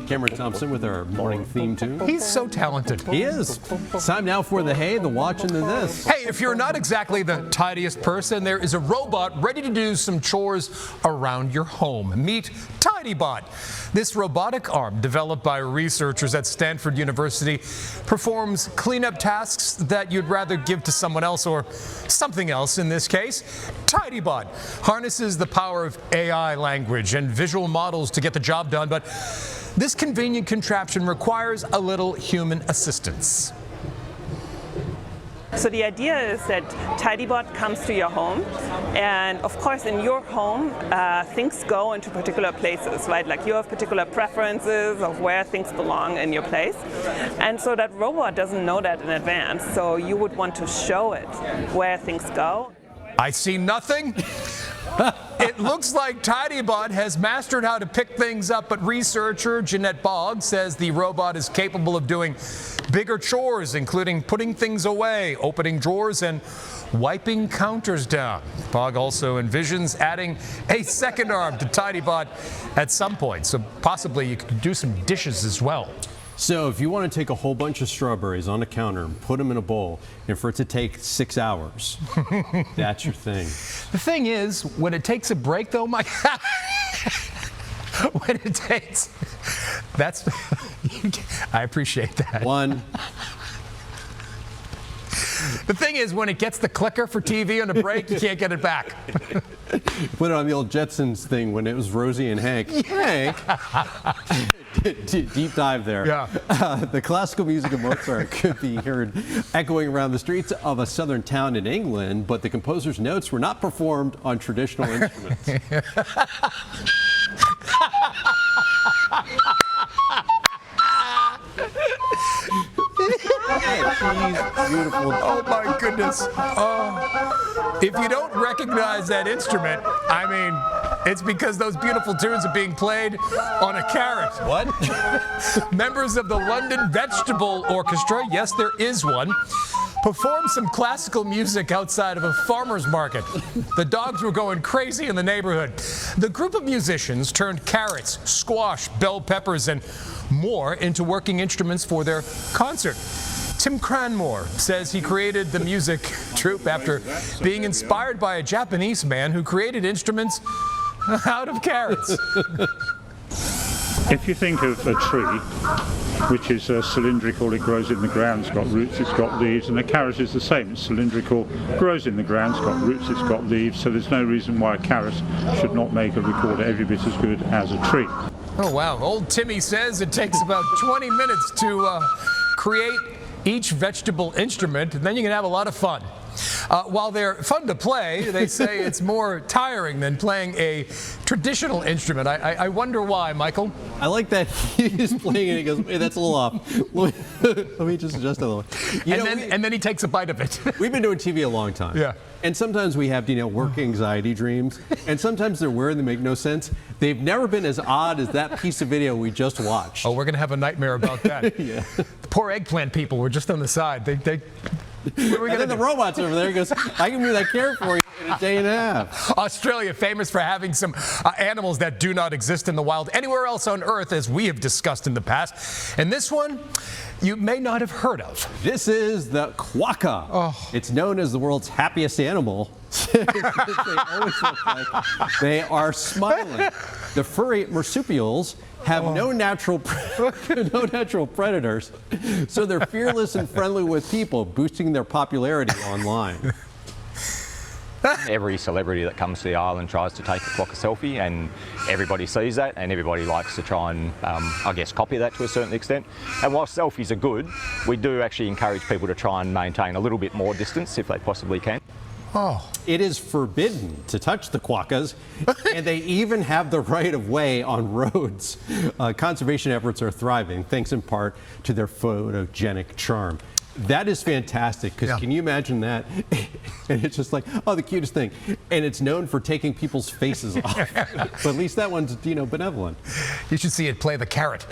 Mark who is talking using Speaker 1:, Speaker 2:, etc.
Speaker 1: Cameron Thompson with our morning theme tune.
Speaker 2: He's so talented.
Speaker 1: He is. It's time now for the hey, the watch, and the this.
Speaker 2: Hey, if you're not exactly the tidiest person, there is a robot ready to do some chores around your home. Meet TidyBot. This robotic arm, developed by researchers at Stanford University, performs cleanup tasks that you'd rather give to someone else, or something else in this case. TidyBot harnesses the power of AI language and visual models to get the job done, but this convenient contraption requires a little human assistance.
Speaker 3: So the idea is that TidyBot comes to your home, and of course in your home things go into particular places, right? Like you have particular preferences of where things belong in your place, and so that robot doesn't know that in advance, so you would want to show it where things go.
Speaker 2: I see nothing. It looks like TidyBot has mastered how to pick things up, but researcher Jeanette Boggs says the robot is capable of doing bigger chores, including putting things away, opening drawers, and wiping counters down. Boggs also envisions adding a second arm to TidyBot at some point, so possibly you could do some dishes as well.
Speaker 1: So if you want to take a whole bunch of strawberries on a counter and put them in a bowl, and for it to take 6 hours, that's your thing.
Speaker 2: The thing is, when it takes a break though, Mike, when it takes, that's, I appreciate that.
Speaker 1: One.
Speaker 2: The thing is, when it gets the clicker for TV on a break, you can't get it back.
Speaker 1: Put it on the old Jetsons thing when it was Rosie and Hank. Hey. Deep dive there.
Speaker 2: Yeah.
Speaker 1: The classical music of Mozart could be heard echoing around the streets of a southern town in England, but the composer's notes were not performed on traditional instruments. Beautiful.
Speaker 2: Oh my goodness. If you don't recognize that instrument, I mean, it's because those beautiful tunes are being played on a carrot.
Speaker 1: What?
Speaker 2: Members of the London Vegetable Orchestra, yes, there is one, performed some classical music outside of a farmer's market. The dogs were going crazy in the neighborhood. The group of musicians turned carrots, squash, bell peppers, and more into working instruments for their concert. Tim Cranmore says he created the music troupe after being inspired by a Japanese man who created instruments out of carrots.
Speaker 4: If you think of a tree, which is cylindrical, it grows in the ground, it's got roots, it's got leaves, and a carrot is the same. It's cylindrical, grows in the ground, it's got roots, it's got leaves, so there's no reason why a carrot should not make a recorder every bit as good as a tree.
Speaker 2: Oh wow, old Timmy says it takes about 20 minutes to create each vegetable instrument, and then you can have a lot of fun. While they're fun to play, they say it's more tiring than playing a traditional instrument. I wonder why, Michael.
Speaker 1: I like that he's playing it and he goes, hey, that's a little off. Let me just adjust a little.
Speaker 2: And then he takes a bite of it.
Speaker 1: We've been doing TV a long time.
Speaker 2: Yeah.
Speaker 1: And sometimes we have, work anxiety dreams. And sometimes they're weird and they make no sense. They've never been as odd as that piece of video we just watched.
Speaker 2: Oh, we're going to have a nightmare about that.
Speaker 1: Yeah.
Speaker 2: The poor eggplant people were just on the side. What are we
Speaker 1: And then the robot's over there. He goes, I can move that carrot for you in a day and a half.
Speaker 2: Australia, famous for having some animals that do not exist in the wild anywhere else on Earth, as we have discussed in the past. And this one, you may not have heard of.
Speaker 1: This is the quokka.
Speaker 2: Oh.
Speaker 1: It's known as the world's happiest animal. They always look like they are smiling. The furry marsupials have no natural predators, so they're fearless and friendly with people, boosting their popularity online.
Speaker 5: Every celebrity that comes to the island tries to take a quokka selfie, and everybody sees that, and everybody likes to try and, I guess, copy that to a certain extent. And while selfies are good, we do actually encourage people to try and maintain a little bit more distance if they possibly can.
Speaker 2: Oh.
Speaker 1: It is forbidden to touch the quokkas, and they even have the right of way on roads. Conservation efforts are thriving, thanks in part to their photogenic charm. That is fantastic, because can you imagine that? And it's just like, oh, the cutest thing. And it's known for taking people's faces off. But at least that one's, benevolent.
Speaker 2: You should see it play the carrot.